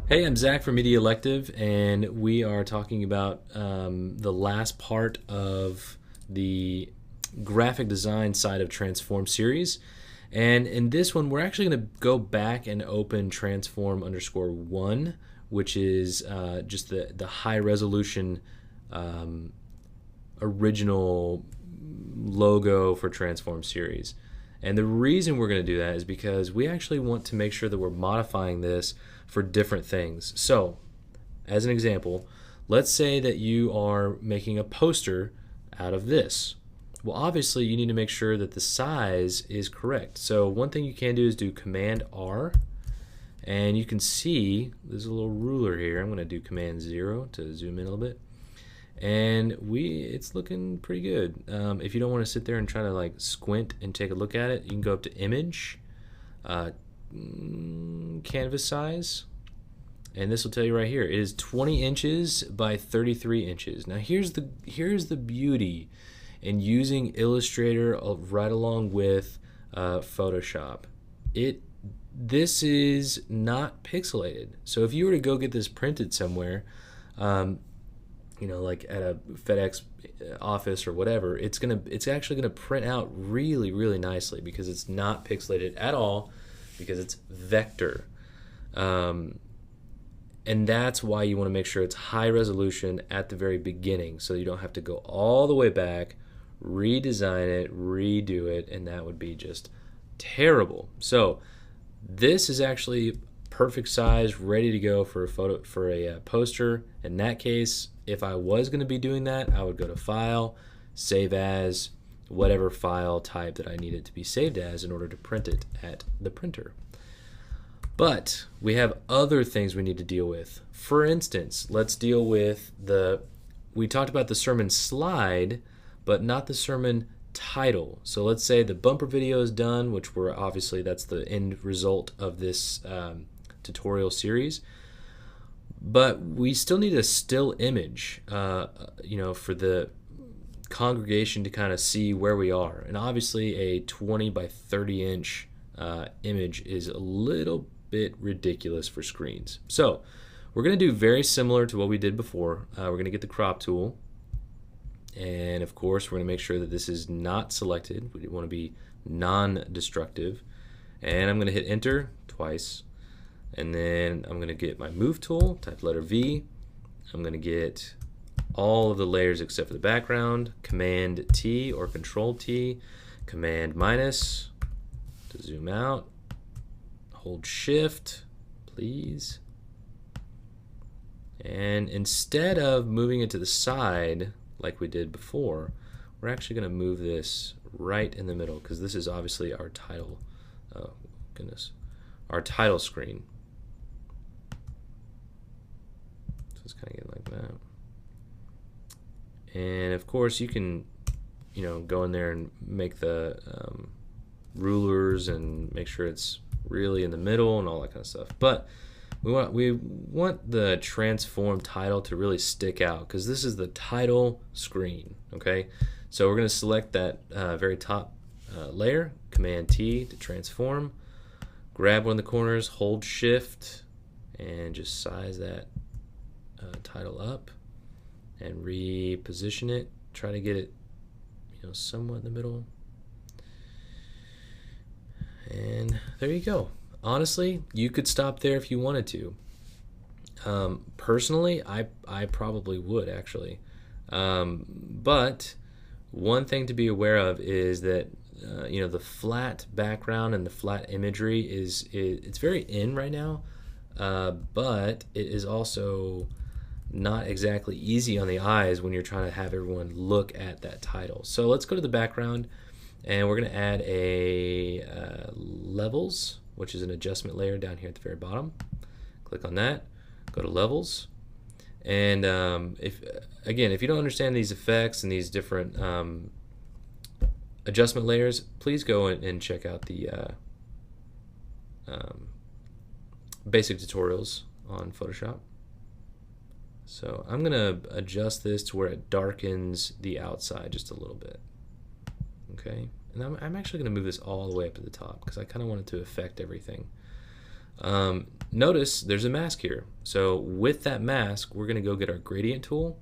Hey, I'm Zach from Media Elective, and we are talking about the last part of the graphic design side of Transform series. And in this one, we're actually going to go back and open Transform underscore one, which is just the high resolution um, original logo for Transform series. And the reason we're going to do that is because we actually want to make sure that we're modifying this for different things. So, as an example, let's say that you are making a poster out of this. Well, obviously, you need to make sure that the size is correct. So, one thing you can do is do Command R, and you can see there's a little ruler here. I'm going to do Command 0 to zoom in a little bit. And it's looking pretty good. If you don't want to sit there and try to like squint and take a look at it, you can go up to Image, uh, Canvas size, and this will tell you right here. It is 20 inches by 33 inches. Now here's the beauty in using Illustrator right along with Photoshop. This is not pixelated. So if you were to go get this printed somewhere, like at a FedEx office or whatever, it's actually gonna print out really, really nicely because it's not pixelated at all, because it's vector. And that's why you want to make sure it's high resolution at the very beginning, so you don't have to go all the way back, redesign it, redo it, and that would be just terrible. So this is actually perfect size, ready to go for a poster. In that case, if I was going to be doing that, I would go to File, Save As, whatever file type that I need it to be saved as in order to print it at the printer. But we have other things we need to deal with. For instance, let's deal with we talked about the sermon slide, but not the sermon title. So let's say the bumper video is done, which that's the end result of this tutorial series. But we still need a still image, for the congregation to kind of see where we are. And obviously a 20 by 30 inch image is a little bit ridiculous for screens. So we're going to do very similar to what we did before. We're going to get the crop tool. And of course, we're going to make sure that this is not selected. We want to be non-destructive. And I'm going to hit enter twice. And then I'm going to get my move tool, type letter V. I'm going to get all of the layers except for the background. Command T or Control T. Command minus to zoom out. Hold Shift, please. And instead of moving it to the side like we did before, we're actually going to move this right in the middle, because this is obviously our title. Oh, goodness. Our title screen. So it's kind of getting like that. And of course, you can, go in there and make the rulers and make sure it's really in the middle and all that kind of stuff. But we want the transform title to really stick out, because this is the title screen. Okay, so we're going to select that very top layer, Command T to transform, grab one of the corners, hold Shift, and just size that title up and reposition it. Try to get it somewhat in the middle. And there you go. Honestly, you could stop there if you wanted to. Personally, I probably would actually. But one thing to be aware of is that the flat background and the flat imagery it's very in right now, but it is also not exactly easy on the eyes when you're trying to have everyone look at that title. So let's go to the background. And we're going to add a levels, which is an adjustment layer down here at the very bottom. Click on that, go to levels. And if you don't understand these effects and these different adjustment layers, please go and check out the basic tutorials on Photoshop. So I'm going to adjust this to where it darkens the outside just a little bit. Okay, and I'm actually going to move this all the way up to the top because I kind of want it to affect everything. Notice there's a mask here. So with that mask, we're going to go get our gradient tool.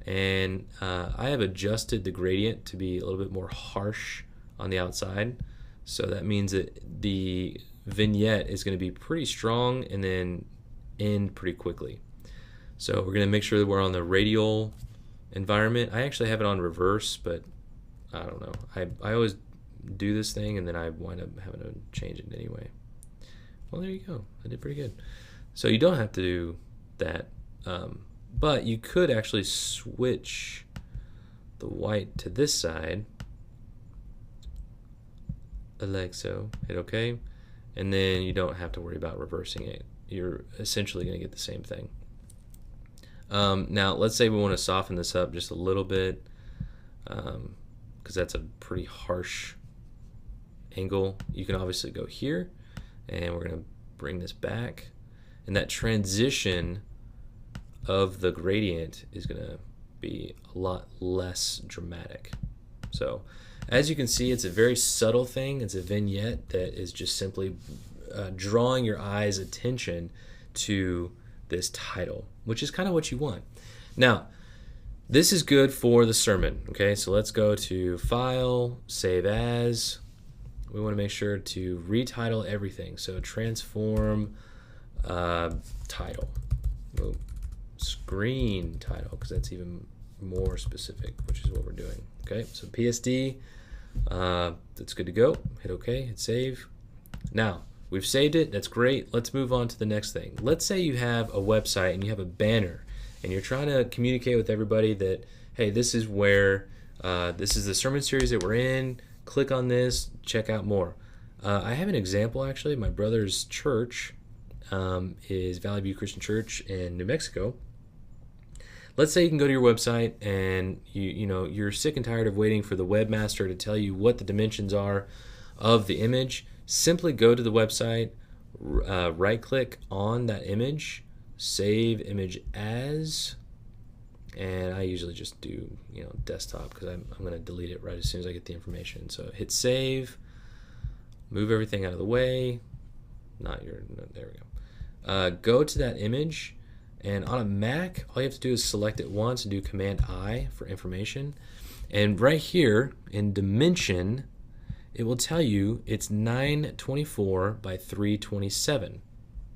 And I have adjusted the gradient to be a little bit more harsh on the outside. So that means that the vignette is going to be pretty strong and then end pretty quickly. So we're going to make sure that we're on the radial environment. I actually have it on reverse, but I don't know. I always do this thing and then I wind up having to change it anyway. Well, there you go. I did pretty good. So you don't have to do that, but you could actually switch the white to this side, like so. Hit OK, and then you don't have to worry about reversing it. You're essentially going to get the same thing. Now, let's say we want to soften this up just a little bit, because that's a pretty harsh angle. You can obviously go here, and we're going to bring this back, and that transition of the gradient is going to be a lot less dramatic. So as you can see, it's a very subtle thing. It's a vignette that is just simply drawing your eye's attention to this title, which is kind of what you want. Now, this is good for the sermon. Okay, so let's go to File, Save As. We want to make sure to retitle everything. So transform title, screen title, because that's even more specific, which is what we're doing. Okay, so PSD, that's good to go. Hit OK, hit save. Now, we've saved it. That's great. Let's move on to the next thing. Let's say you have a website and you have a banner and you're trying to communicate with everybody that, hey, this is where, this is the sermon series that we're in. Click on this, check out more. I have an example actually. My brother's church is Valley View Christian Church in New Mexico. Let's say you can go to your website and you're sick and tired of waiting for the webmaster to tell you what the dimensions are of the image. Simply go to the website, right click on that image, save image as, and I usually just do desktop because I'm going to delete it right as soon as I get the information. So hit save, move everything out of the way. There we go. Go to that image, and on a Mac, all you have to do is select it once and do Command I for information. And right here in dimension, it will tell you it's 924 by 327.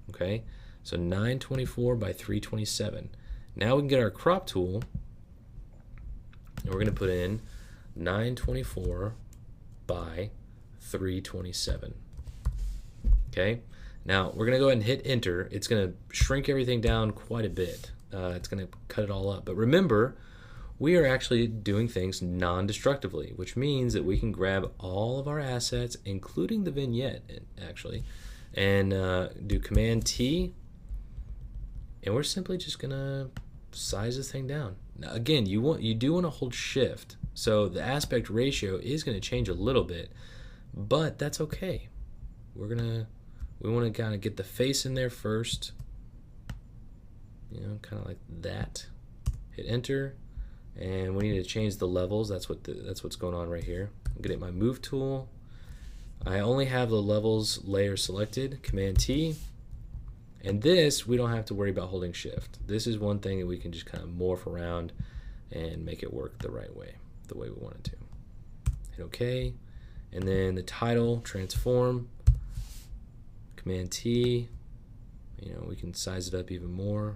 Okay, so 924 by 327. Now we can get our crop tool, and we're going to put in 924 by 327. Okay, now we're going to go ahead and hit enter. It's going to shrink everything down quite a bit. It's going to cut it all up. But remember, we are actually doing things non-destructively, which means that we can grab all of our assets, including the vignette, actually, and do Command T, and we're simply just going to size this thing down. Now, again, you do want to hold shift, so the aspect ratio is going to change a little bit, but that's okay. We want to kind of get the face in there first, kind of like that. Hit enter, and we need to change the levels. That's what's going on right here. I'm going to get my move tool. I only have the levels layer selected. Command T. And this, we don't have to worry about holding shift. This is one thing that we can just kind of morph around and make it work the right way, the way we want it to. Hit OK. And then the title, transform, Command T. We can size it up even more.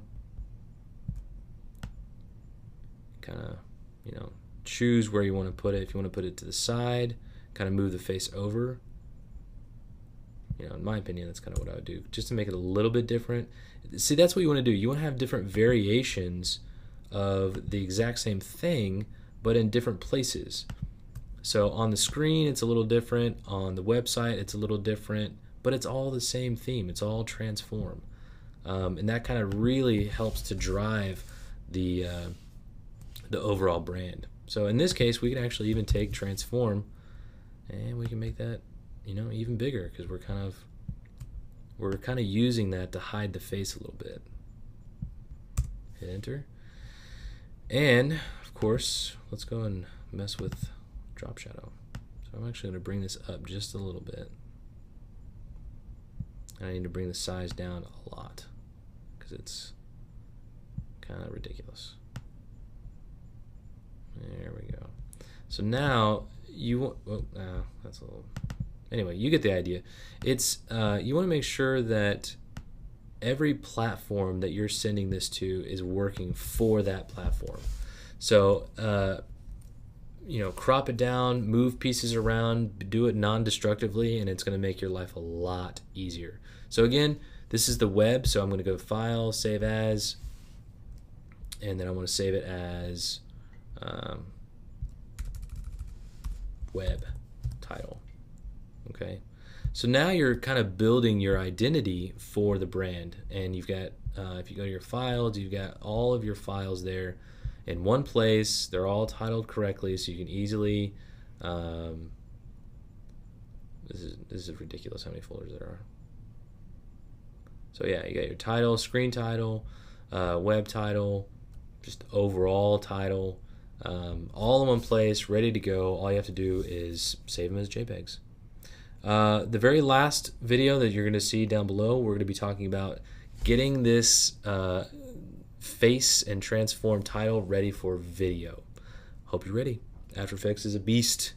Kind of, choose where you want to put it. If you want to put it to the side, kind of move the face over. In my opinion, that's kind of what I would do, just to make it a little bit different. See, that's what you want to do. You want to have different variations of the exact same thing, but in different places. So on the screen, it's a little different. On the website, it's a little different, but it's all the same theme. It's all transform. And that kind of really helps to drive the overall brand. So in this case, we can actually even take transform, and we can make that even bigger, because we're kind of using that to hide the face a little bit. Hit enter, and of course, let's go and mess with drop shadow. So I'm actually going to bring this up just a little bit. I need to bring the size down a lot because it's kind of ridiculous. There we go. So now you that's a little. Anyway, you get the idea. It's you want to make sure that every platform that you're sending this to is working for that platform. So crop it down, move pieces around, do it non-destructively, and it's going to make your life a lot easier. So again, this is the web, so I'm going to go File, Save As, and then I want to save it as web title. Okay, so now you're kind of building your identity for the brand, and you've got if you go to your files, you've got all of your files there in one place. They're all titled correctly, so you can easily this is ridiculous how many folders there are. So yeah, you got your title, screen title, web title, just overall title, all in one place, ready to go. All you have to do is save them as JPEGs. The very last video that you're going to see down below, we're going to be talking about getting this face and transform title ready for video. Hope you're ready. After Effects is a beast.